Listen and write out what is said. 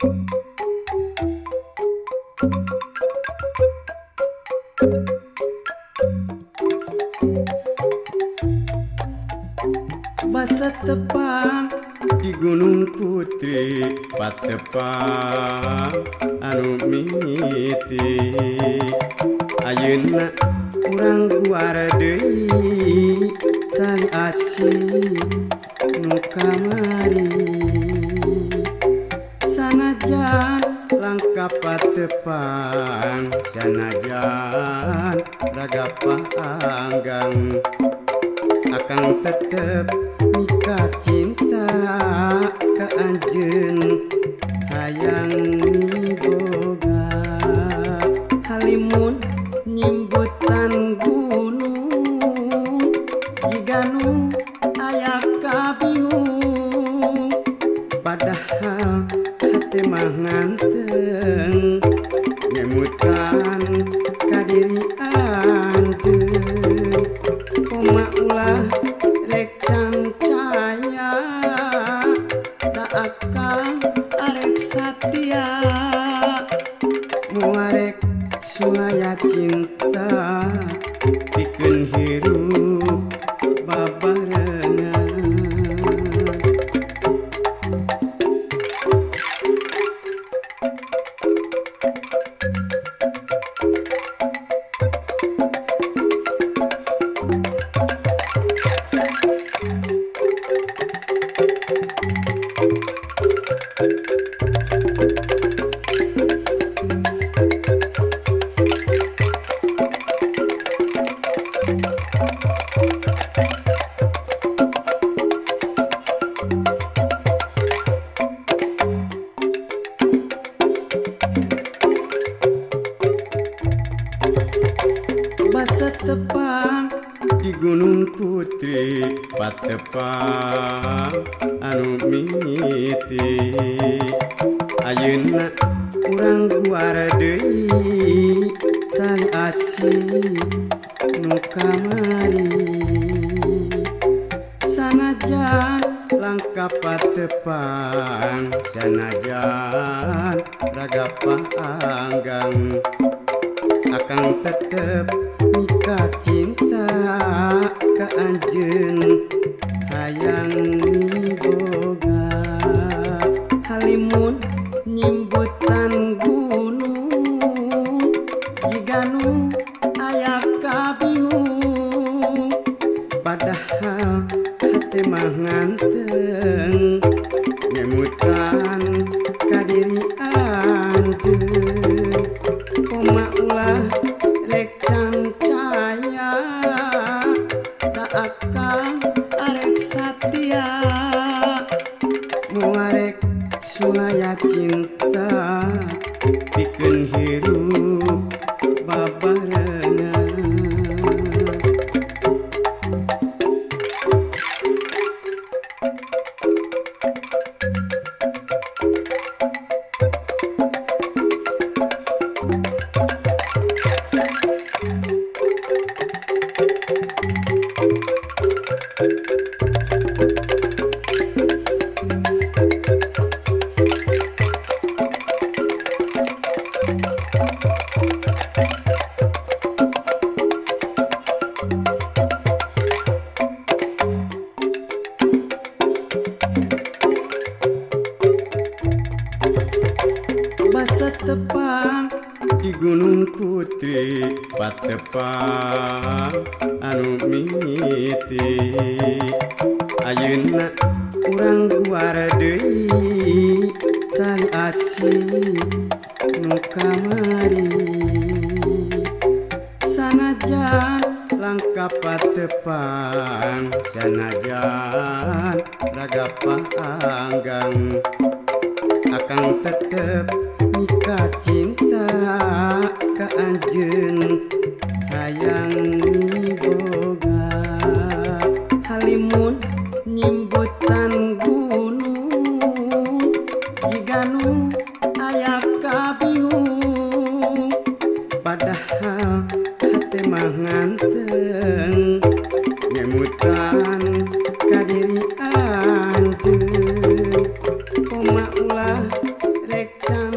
Basa tepang di Gunung Putri patepang anu mimiti ayeuna urang guara deui tali asih nu kamari sanajan langkah patepang sanajan raga paanggang akang tetep nikah cinta ka anjeun hayang miboga halimun nyimbutan gunung jiganu aya kabingung padahal hate mah nganteng nyemutkan ka diri anjeun koma ulah rek caya da akang arek satia muarek sulaya cinta pikeun hirup babarengan Basa tepang di Gunung Putri patepang anu mimiti ayeuna urang guara deui tali asih nu kamari sanajan langkah patepang sanajan raga paanggang akang tetep nikah cinta ka anjeun hayang miboga halimun nyimbutan gunung jiganu aya kabingung padahal hate mah nganteng nyemutkan ka diri anjeun koma ulah rek caya da akang arek satia muarek sulaya cinta pikeun hirup babarengan Basa tepang di Gunung Putri patepang anu mimiti ayeuna urang guara deui tali asih nu kamari sanajan langkah patepang sanajan raga paanggang akang tetep nikah cinta ka anjeun hayang miboga halimun nyimbutan gunung jiganu aya kabingung padahal hate mah nganteng nyemutkan ka diri anjeun koma ulah Eksa